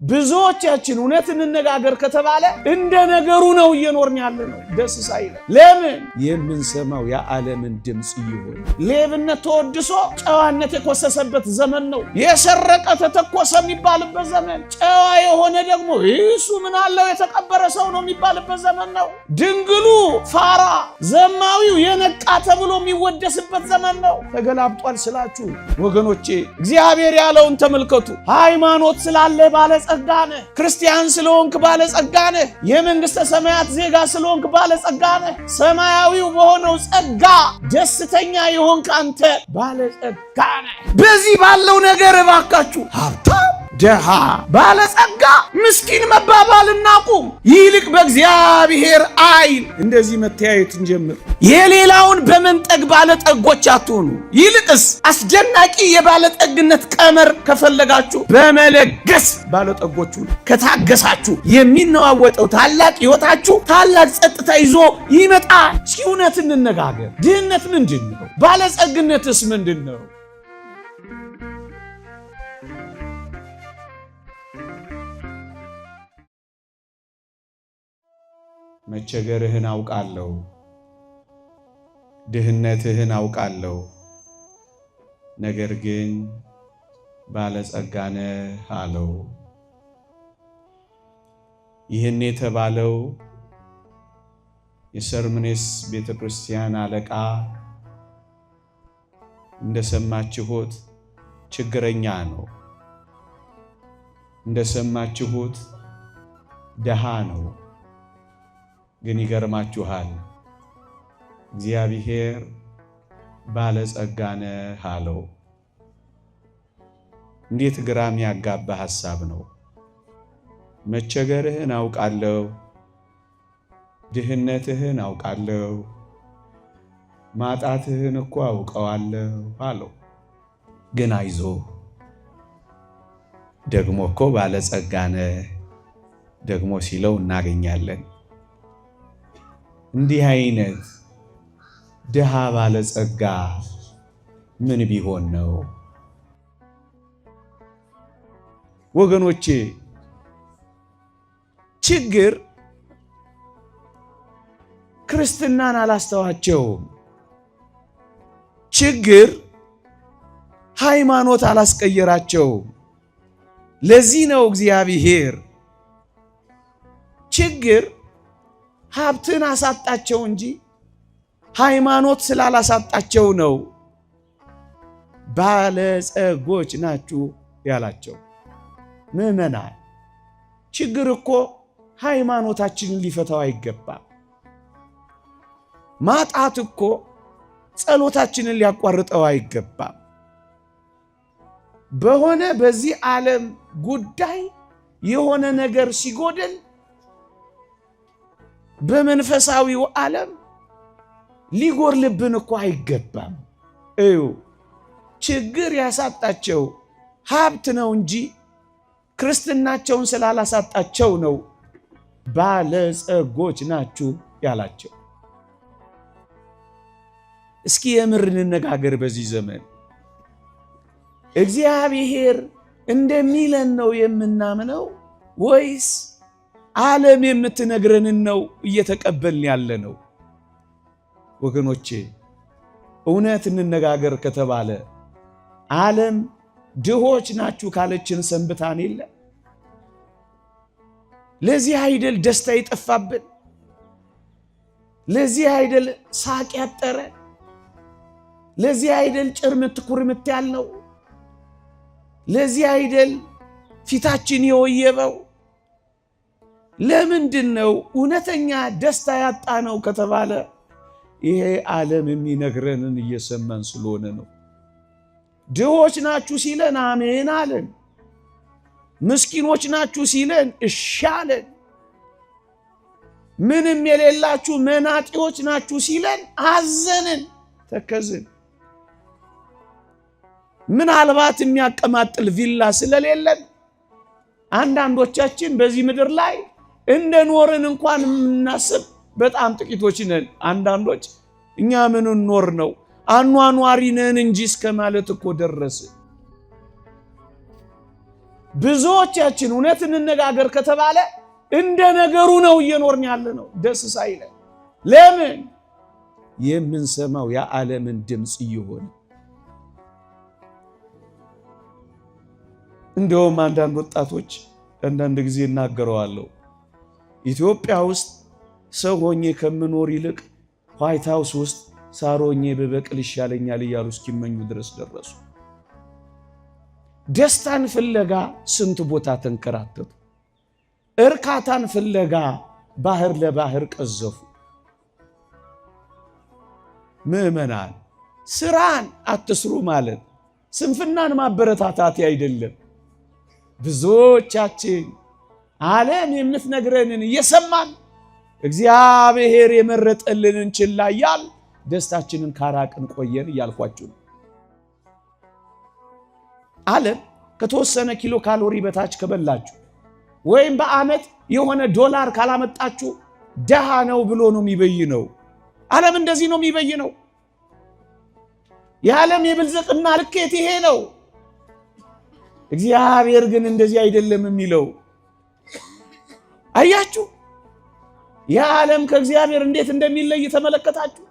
ብዙዎቻችን እውነት እንነጋገር ከተባለ እንደ ነገሩ ነው እየኖርን ያለነው ደስ ሳይል። ለምን የምንሰማው የዓለምን ድምጽ ይሆን? ሌብነት ተወድሶ ጨዋነት የኮሰሰበት ዘመን ነው። የሰረቀ ተተኮሰ የሚባልበት ዘመን፣ ጨዋ የሆነ ደግሞ እሱ ምን አለው የተቀበረ ሰው ነው የሚባልበት ዘመን ነው። ድንግሉ ፋራ፣ ዘማዊው የነቃ ተብሎ የሚወደስበት ዘመን ነው። ተገላብጧል ስላችሁ ወገኖቼ እግዚአብሔር ያለውን ተመልከቱ። ሃይማኖት ስላለ ባለ ጸጋ ነህ፣ ክርስቲያን ስለሆንክ ባለ ጸጋ ነህ፣ የመንግስተ ሰማያት ዜጋ ስለሆንክ ባለ ጸጋ ነህ። ሰማያዊው በሆነው ጸጋ ደስተኛ የሆንክ አንተ ባለ ጸጋ ነህ። በዚህ ባለው ነገር እባካችሁ ሀብታም ደሃ ባለጸጋ ምስኪን መባባል እናቁም። ይልቅ በእግዚአብሔር አይን እንደዚህ መተያየት እንጀምር። የሌላውን በመንጠግ ባለጠጎች አትሆኑ። ይልቅስ አስደናቂ የባለጠግነት ቀመር ከፈለጋችሁ በመለገስ ባለጠጎቹ ከታገሳችሁ የሚነዋወጠው ታላቅ ሕይወታችሁ ታላቅ ጸጥታ ይዞ ይመጣል። እስኪ እውነት እንነጋገር። ድህነት ምንድን ነው? ባለጸግነትስ ምንድን ነው? መቸገርህን አውቃለሁ፣ ድህነትህን አውቃለሁ፣ ነገር ግን ባለጸጋ ነህ አለው። ይህን የተባለው የሰርምኔስ ቤተክርስቲያን አለቃ እንደሰማችሁት ችግረኛ ነው። እንደሰማችሁት ደሃ ነው። ግን ይገርማችኋል፣ እግዚአብሔር ባለጸጋ ነህ አለው። እንዴት ግራም ያጋባ ሐሳብ ነው! መቸገርህን አውቃለሁ፣ ድህነትህን አውቃለሁ፣ ማጣትህን እኮ አውቀዋለሁ አለው። ግን አይዞ ደግሞ እኮ ባለጸጋ ነህ ደግሞ ሲለው እናገኛለን። እንዲህ አይነት ድሃ ባለጸጋ ምን ቢሆን ነው? ወገኖቼ ችግር ክርስትናን አላስተዋቸውም። ችግር ሃይማኖት አላስቀየራቸውም። ለዚህ ነው እግዚአብሔር ችግር ሀብትን አሳጣቸው እንጂ ሃይማኖት ስላላሳጣቸው ነው ባለጸጎች ናችሁ ያላቸው። ምዕመናን ችግር እኮ ሃይማኖታችንን ሊፈታው አይገባም። ማጣት እኮ ጸሎታችንን ሊያቋርጠው አይገባም። በሆነ በዚህ ዓለም ጉዳይ የሆነ ነገር ሲጎድል በመንፈሳዊው ዓለም ሊጎርልብን እኮ አይገባም። እዩ ችግር ያሳጣቸው ሀብት ነው እንጂ ክርስትናቸውን ስላላሳጣቸው ነው ባለጸጎች ናችሁ ያላቸው። እስኪ የምር እንነጋገር። በዚህ ዘመን እግዚአብሔር እንደሚለን ነው የምናምነው ወይስ ዓለም የምትነግረንን ነው እየተቀበልን ያለ ነው? ወገኖቼ እውነት እንነጋገር ከተባለ ዓለም ድሆች ናችሁ ካለችን ሰንብታን የለ? ለዚህ አይደል ደስታ ይጠፋብን? ለዚህ አይደል ሳቅ ያጠረ? ለዚህ አይደል ጭርምት ኩርምት ያልነው? ለዚህ አይደል ፊታችን የወየበው? ለምንድን ነው እውነተኛ ደስታ ያጣ ነው ከተባለ ይሄ ዓለም የሚነግረንን እየሰማን ስለሆነ ነው። ድሆች ናችሁ ሲለን አሜን አለን። ምስኪኖች ናችሁ ሲለን እሺ አለን። ምንም የሌላችሁ መናጢዎች ናችሁ ሲለን አዘንን፣ ተከዝን። ምናልባት የሚያቀማጥል ቪላ ስለሌለን አንዳንዶቻችን በዚህ ምድር ላይ እንደ ኖርን እንኳን የምናስብ በጣም ጥቂቶች ነን። አንዳንዶች እኛ ምን ኖር ነው አኗኗሪ ነን እንጂ እስከ ማለት እኮ ደረስ። ብዙዎቻችን እውነት እንነጋገር ከተባለ እንደ ነገሩ ነው እየኖርን ያለነው ደስ ሳይለን። ለምን? የምንሰማው የዓለምን ድምፅ እየሆነ። እንደውም አንዳንድ ወጣቶች አንዳንድ ጊዜ እናገረዋለሁ፣ ኢትዮጵያ ውስጥ ሰው ሆኜ ከምኖር ይልቅ ዋይት ሃውስ ውስጥ ሳር ሆኜ በበቅል ይሻለኛል እያሉ እስኪመኙ ድረስ ደረሱ። ደስታን ፍለጋ ስንት ቦታ ተንከራተቱ። እርካታን ፍለጋ ባህር ለባህር ቀዘፉ። ምዕመናን፣ ስራን አትስሩ ማለት ስንፍናን ማበረታታት አይደለም። ብዙዎቻችን ዓለም የምትነግረንን እየሰማን እግዚአብሔር የመረጠልንን ችላ እያል ደስታችንን ካራቅን ቆየን እያልኳችሁ ነው። ዓለም ከተወሰነ ኪሎ ካሎሪ በታች ከበላችሁ ወይም በዓመት የሆነ ዶላር ካላመጣችሁ ደሃ ነው ብሎ ነው የሚበይነው። ዓለም እንደዚህ ነው የሚበይነው። የዓለም የብልጽግና ልኬት ይሄ ነው። እግዚአብሔር ግን እንደዚህ አይደለም የሚለው። አያችሁ፣ የዓለም ከእግዚአብሔር እንዴት እንደሚለይ ተመለከታችሁ።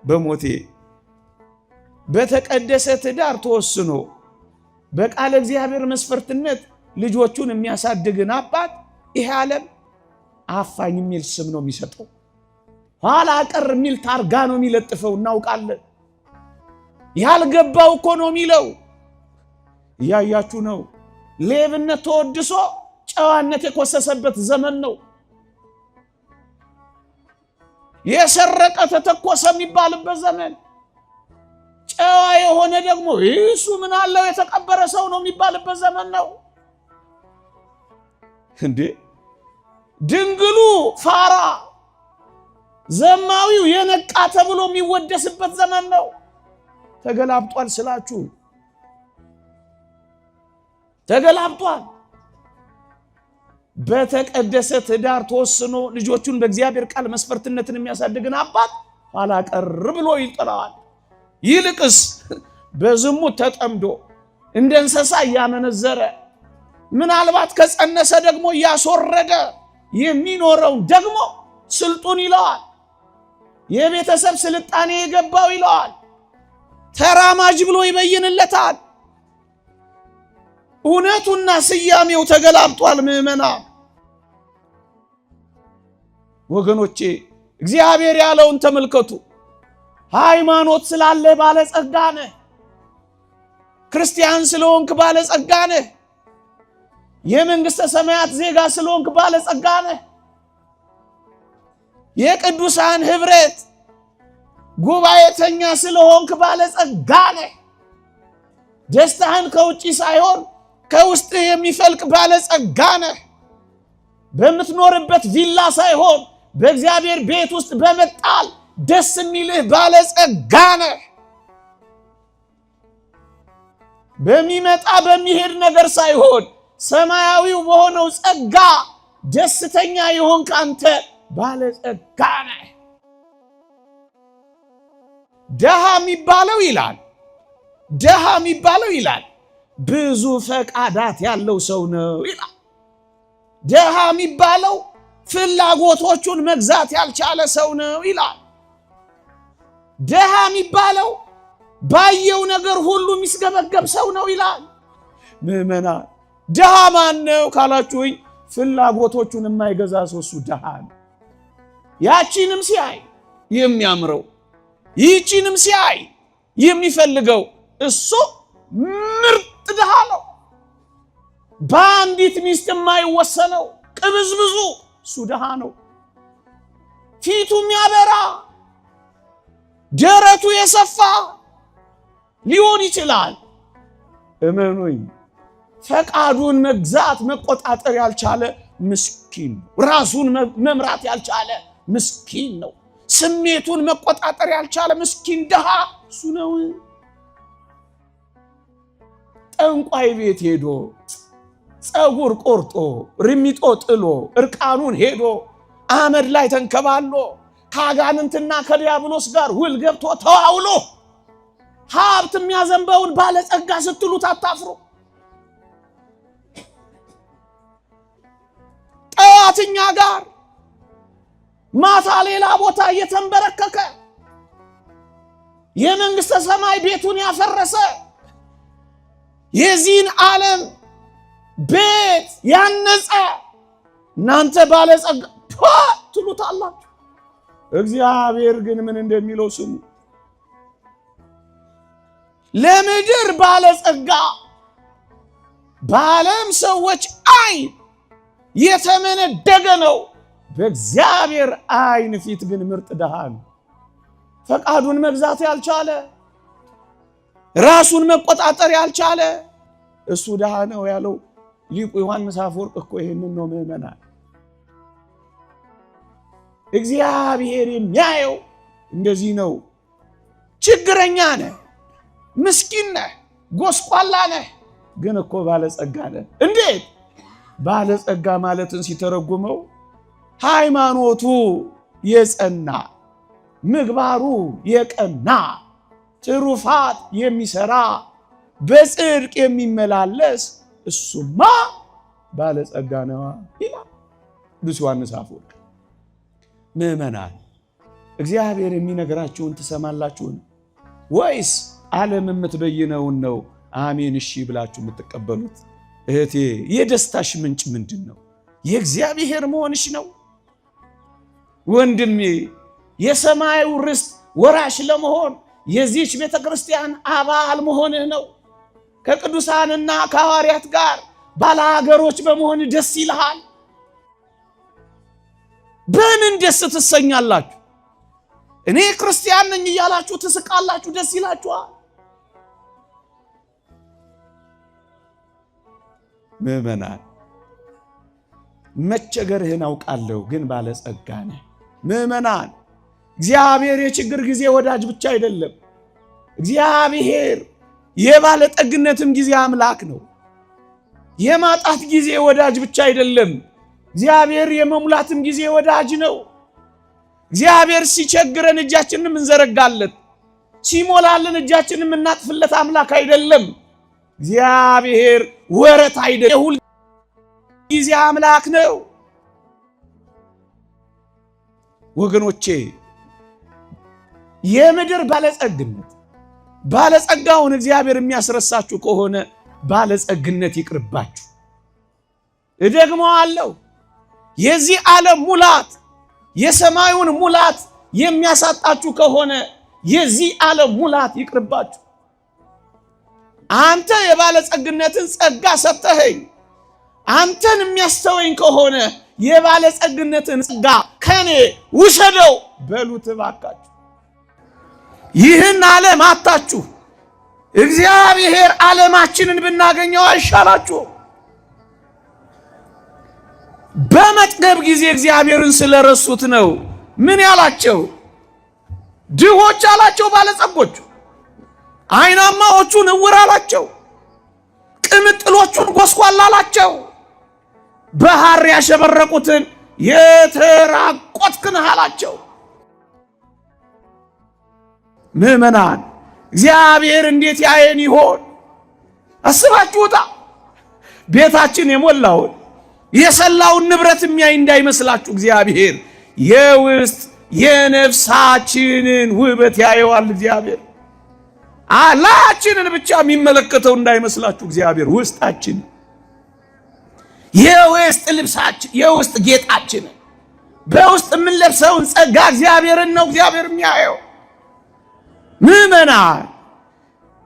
በሞቴ በተቀደሰ ትዳር ተወስኖ በቃለ እግዚአብሔር መስፈርትነት ልጆቹን የሚያሳድግን አባት ይሄ ዓለም አፋኝ የሚል ስም ነው የሚሰጠው። ኋላ ቀር የሚል ታርጋ ነው የሚለጥፈው። እናውቃለን። ያልገባው እኮ ነው የሚለው። እያያችሁ ነው። ሌብነት ተወድሶ ጨዋነት የኮሰሰበት ዘመን ነው። የሰረቀ ተተኮሰ የሚባልበት ዘመን፣ ጨዋ የሆነ ደግሞ እሱ ምን አለው የተቀበረ ሰው ነው የሚባልበት ዘመን ነው። እንዴ ድንግሉ ፋራ፣ ዘማዊው የነቃ ተብሎ የሚወደስበት ዘመን ነው። ተገላብጧል ስላችሁ ተገላብጧል። በተቀደሰ ትዳር ተወስኖ ልጆቹን በእግዚአብሔር ቃል መስፈርትነትን የሚያሳድግን አባት ኋላ ቀር ብሎ ይጥለዋል። ይልቅስ በዝሙት ተጠምዶ እንደ እንስሳ እያመነዘረ ምናልባት ከጸነሰ ደግሞ እያስወረደ የሚኖረው ደግሞ ስልጡን ይለዋል። የቤተሰብ ስልጣኔ የገባው ይለዋል። ተራማጅ ብሎ ይበይንለታል። እውነቱና ስያሜው ተገላብጧል። ምዕመናን ወገኖቼ፣ እግዚአብሔር ያለውን ተመልከቱ። ሃይማኖት ስላለ ባለጸጋ ነህ፣ ክርስቲያን ስለሆንክ ባለጸጋ ነህ፣ የመንግስተ ሰማያት ዜጋ ስለሆንክ ባለጸጋ ነህ፣ የቅዱሳን ህብረት ጉባኤተኛ ስለሆንክ ባለጸጋ ነህ፣ ደስታህን ከውጪ ሳይሆን ከውስጥ የሚፈልቅ ባለጸጋ ነህ፣ በምትኖርበት ቪላ ሳይሆን በእግዚአብሔር ቤት ውስጥ በመጣል ደስ የሚልህ ባለጸጋ ነህ። በሚመጣ በሚሄድ ነገር ሳይሆን ሰማያዊው በሆነው ጸጋ ደስተኛ የሆንክ አንተ ባለጸጋ ነህ። ደሃ የሚባለው ይላል ብዙ ፈቃዳት ያለው ሰው ነው ይላል። ደሃ የሚባለው ፍላጎቶቹን መግዛት ያልቻለ ሰው ነው ይላል። ደሃ የሚባለው ባየው ነገር ሁሉ የሚስገበገብ ሰው ነው ይላል። ምዕመናን፣ ደሃ ማን ነው ካላችሁኝ፣ ፍላጎቶቹን የማይገዛ ሰው እሱ ደሃ ነው። ያቺንም ሲያይ የሚያምረው፣ ይቺንም ሲያይ የሚፈልገው እሱ ምርጥ ደሃ ነው። በአንዲት ሚስት የማይወሰነው ቅብዝብዙ እሱ ደሃ ነው። ፊቱ የሚያበራ ደረቱ የሰፋ ሊሆን ይችላል። እመኑኝ፣ ፈቃዱን መግዛት መቆጣጠር ያልቻለ ምስኪን ነው። ራሱን መምራት ያልቻለ ምስኪን ነው። ስሜቱን መቆጣጠር ያልቻለ ምስኪን ደሃ እሱ ነው። ጠንቋይ ቤት ሄዶ ፀጉር ቆርጦ ርሚጦ ጥሎ እርቃኑን ሄዶ አመድ ላይ ተንከባሎ ከአጋንንትና ከዲያብሎስ ጋር ውል ገብቶ ተዋውሎ ሀብት የሚያዘንበውን ባለጸጋ ስትሉት አታፍሩ። ጠዋት እኛ ጋር ማታ ሌላ ቦታ እየተንበረከከ የመንግስተ ሰማይ ቤቱን ያፈረሰ የዚህን ዓለም ቤት ያነጸ እናንተ ባለጸጋ ትሉታላችሁ። እግዚአብሔር ግን ምን እንደሚለው ስሙ። ለምድር ባለጸጋ በዓለም ሰዎች አይን የተመነደገ ነው፣ በእግዚአብሔር አይን ፊት ግን ምርጥ ድሃ ነው። ፈቃዱን መግዛት ያልቻለ ራሱን መቆጣጠር ያልቻለ እሱ ድሃ ነው ያለው ሊቁ ዮሐንስ አፈወርቅ እኮ ይሄንን ነው ምዕመናን። እግዚአብሔር የሚያየው እንደዚህ ነው። ችግረኛ ነህ፣ ምስኪን ነህ፣ ጎስቋላ ነህ፣ ግን እኮ ባለጸጋ ነህ። እንዴት? ባለጸጋ ማለትን ሲተረጉመው ሃይማኖቱ የጸና ምግባሩ የቀና ትሩፋት የሚሰራ በጽድቅ የሚመላለስ እሱማ ባለጸጋ ነው ይላል ቅዱስ ዮሐንስ አፈወርቅ። ምዕመናን እግዚአብሔር የሚነግራችሁን ትሰማላችሁን ወይስ ዓለም የምትበይነውን ነው አሜን እሺ ብላችሁ የምትቀበሉት? እህቴ የደስታሽ ምንጭ ምንድን ነው? የእግዚአብሔር መሆንሽ ነው? ወንድሜ የሰማዩ ርስት ወራሽ ለመሆን የዚህች ቤተ ክርስቲያን አባል መሆንህ ነው። ከቅዱሳንና ከሐዋርያት ጋር ባለሀገሮች በመሆን ደስ ይልሃል። በምን ደስ ትሰኛላችሁ? እኔ ክርስቲያን ነኝ እያላችሁ ትስቃላችሁ፣ ደስ ይላችኋል። ምዕመናን መቸገርህን አውቃለሁ፣ ግን ባለጸጋ ነህ። ምዕመናን እግዚአብሔር የችግር ጊዜ ወዳጅ ብቻ አይደለም። እግዚአብሔር የባለጠግነትም ጊዜ አምላክ ነው። የማጣት ጊዜ ወዳጅ ብቻ አይደለም። እግዚአብሔር የመሙላትም ጊዜ ወዳጅ ነው። እግዚአብሔር ሲቸግረን እጃችንን እንዘረጋለት፣ ሲሞላልን እጃችንን እናጥፍለት አምላክ አይደለም። እግዚአብሔር ወረት አይደለም፣ የሁል ጊዜ አምላክ ነው። ወገኖቼ የምድር ባለጸግነት ባለጸጋውን እግዚአብሔር የሚያስረሳችሁ ከሆነ ባለጸግነት ይቅርባችሁ። እደግመዋለሁ፣ የዚህ ዓለም ሙላት የሰማዩን ሙላት የሚያሳጣችሁ ከሆነ የዚህ ዓለም ሙላት ይቅርባችሁ። አንተ የባለጸግነትን ጸጋ ሰጠኸኝ፣ አንተን የሚያስተወኝ ከሆነ የባለጸግነትን ጸጋ ከኔ ውሰደው በሉት እባካችሁ። ይህን ዓለም አጣችሁ፣ እግዚአብሔር ዓለማችንን ብናገኘው አይሻላችሁ? በመጥገብ ጊዜ እግዚአብሔርን ስለረሱት ነው ምን ያላቸው? ድሆች አላቸው ባለጸጎች፣ አይናማዎቹን እውር አላቸው፣ ቅምጥሎቹን ጎስቋላ አላቸው፣ በሐር ያሸበረቁትን የተራቆትክ ነህ አላቸው። ምዕመናን እግዚአብሔር እንዴት ያየን ይሆን? አስባችሁታ? ቤታችን የሞላውን የሰላውን ንብረት የሚያይ እንዳይመስላችሁ። እግዚአብሔር የውስጥ የነፍሳችንን ውበት ያየዋል። እግዚአብሔር አላችንን ብቻ የሚመለከተው እንዳይመስላችሁ። እግዚአብሔር ውስጣችን፣ የውስጥ ልብሳችን፣ የውስጥ ጌጣችን፣ በውስጥ የምንለብሰውን ጸጋ እግዚአብሔርን ነው እግዚአብሔር የሚያየው። ምዕመናን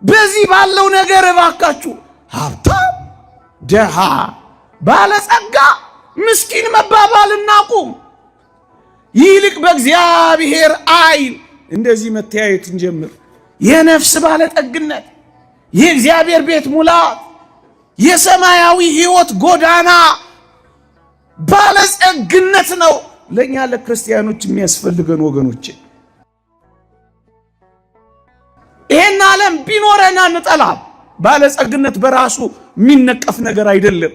በዚህ ባለው ነገር እባካችሁ ሀብታም፣ ደሃ፣ ባለጸጋ፣ ምስኪን መባባል እናቁም። ይልቅ በእግዚአብሔር አይን እንደዚህ መተያየት እንጀምር። የነፍስ ባለጠግነት፣ የእግዚአብሔር ቤት ሙላት፣ የሰማያዊ ሕይወት ጎዳና ባለጸግነት ነው ለኛ ለክርስቲያኖች የሚያስፈልገን ወገኖች። ይሄን ዓለም ቢኖረና እንጠላም። ባለጸግነት በራሱ የሚነቀፍ ነገር አይደለም፣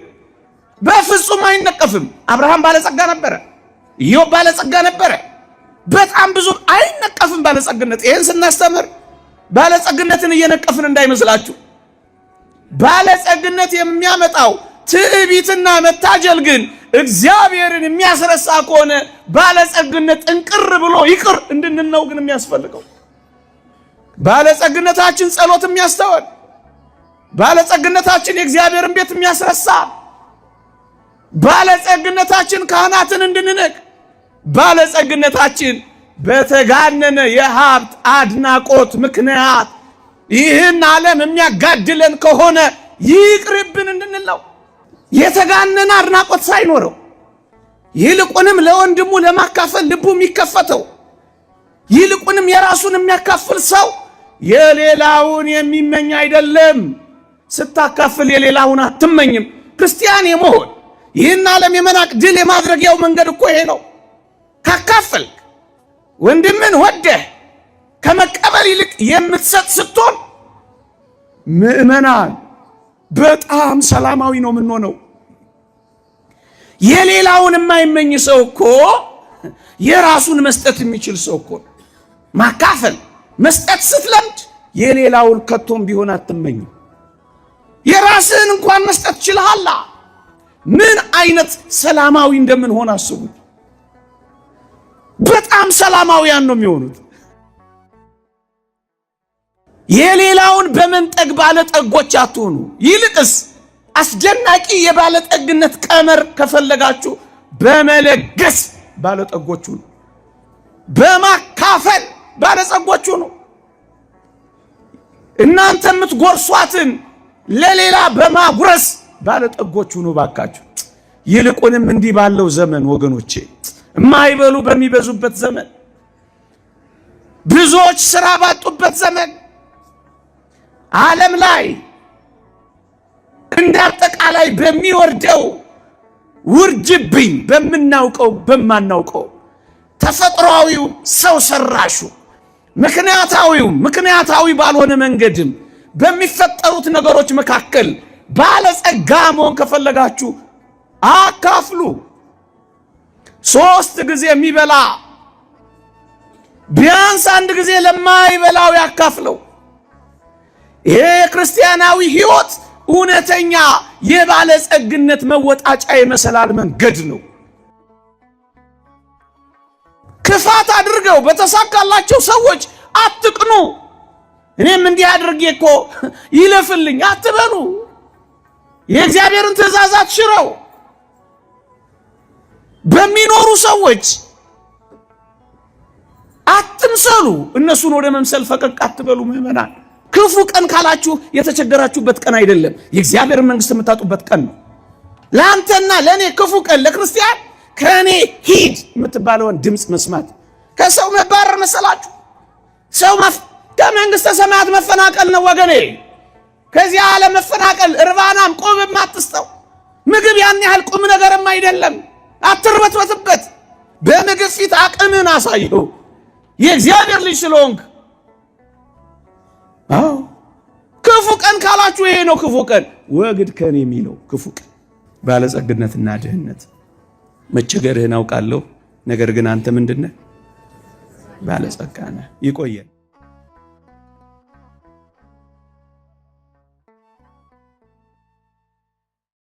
በፍጹም አይነቀፍም። አብርሃም ባለጸጋ ነበረ፣ ኢዮብ ባለጸጋ ነበረ። በጣም ብዙ አይነቀፍም ባለጸግነት። ይሄን ስናስተምር ባለጸግነትን እየነቀፍን እንዳይመስላችሁ። ባለጸግነት የሚያመጣው ትዕቢትና መታጀል ግን እግዚአብሔርን የሚያስረሳ ከሆነ ባለጸግነት እንቅር ብሎ ይቅር እንድንል ነው ግን የሚያስፈልገው። ባለጸግነታችን ጸሎት የሚያስተወል፣ ባለጸግነታችን የእግዚአብሔርን ቤት የሚያስረሳ፣ ባለጸግነታችን ካህናትን እንድንንቅ፣ ባለጸግነታችን በተጋነነ የሀብት አድናቆት ምክንያት ይህን ዓለም የሚያጋድለን ከሆነ ይቅርብን እንድንል ነው። የተጋነነ አድናቆት ሳይኖረው ይልቁንም ለወንድሙ ለማካፈል ልቡ የሚከፈተው ይልቁንም የራሱን የሚያካፍል ሰው የሌላውን የሚመኝ አይደለም። ስታካፍል የሌላውን አትመኝም። ክርስቲያን የመሆን ይህን ዓለም የመናቅ ድል የማድረጊያው መንገድ እኮ ይሄ ነው። ካካፈልክ ወንድምን ወደህ ከመቀበል ይልቅ የምትሰጥ ስትሆን ምእመናን በጣም ሰላማዊ ነው የምንሆነው። የሌላውን የማይመኝ ሰው እኮ የራሱን መስጠት የሚችል ሰው እኮ። ማካፈል መስጠት ስትለምድ የሌላውን ከቶም ቢሆን አትመኝም። የራስህን እንኳን መስጠት ችለሃላ። ምን አይነት ሰላማዊ እንደምንሆን አስቡት። በጣም ሰላማዊያን ነው የሚሆኑት። የሌላውን በመንጠግ ባለጠጎች አትሆኑ። ይልቅስ አስደናቂ የባለጠግነት ቀመር ከፈለጋችሁ በመለገስ ባለጠጎቹ ነው። በማካፈል ባለጸጎቹ ነው። እናንተ የምትጎርሷትን ለሌላ በማጉረስ ባለጠጎቹ ነው። ባካችሁ ይልቁንም እንዲህ ባለው ዘመን ወገኖቼ፣ የማይበሉ በሚበዙበት ዘመን፣ ብዙዎች ስራ ባጡበት ዘመን፣ ዓለም ላይ እንደ አጠቃላይ በሚወርደው ውርጅብኝ በምናውቀው በማናውቀው ተፈጥሯዊው ሰው ሰራሹ ምክንያታዊ ባልሆነ መንገድም በሚፈጠሩት ነገሮች መካከል ባለጸጋ መሆን ከፈለጋችሁ አካፍሉ። 3 ጊዜ የሚበላ ቢያንስ 1 ጊዜ ለማይበላው ያካፍለው። ይሄ የክርስቲያናዊ ሕይወት እውነተኛ የባለጸግነት መወጣጫ የመሰላል መንገድ ነው። ክፋት አድርገው በተሳካላቸው ሰዎች አትቅኑ። እኔም እንዲህ አድርጌ እኮ ይለፍልኝ አትበሉ። የእግዚአብሔርን ትእዛዛት ሽረው በሚኖሩ ሰዎች አትምሰሉ። እነሱን ወደ መምሰል ፈቀቅ አትበሉ። ምእመናን፣ ክፉ ቀን ካላችሁ የተቸገራችሁበት ቀን አይደለም፣ የእግዚአብሔር መንግስት የምታጡበት ቀን ነው። ለአንተና ለእኔ ክፉ ቀን ለክርስቲያን ከእኔ ሂድ የምትባለውን ድምፅ መስማት ከሰው መባረር መሰላችሁ? ሰው ከመንግስተ ሰማያት መፈናቀል ነው ወገኔ። ከዚህ ዓለም መፈናቀል እርባናም ቁብም አትስጠው። ምግብ ያን ያህል ቁም ነገርም አይደለም። አትርበትበትበት። በምግብ ፊት አቅምን አሳየው የእግዚአብሔር ልጅ ስለሆንክ። አዎ ክፉ ቀን ካላችሁ ይሄ ነው ክፉ ቀን። ወግድ ከኔ የሚለው ክፉ ቀን ባለጸግነትና ድህነት። መቸገርህን አውቃለሁ፣ ነገር ግን አንተ ምንድነህ? ባለጸጋ ነህ። ይቆየን።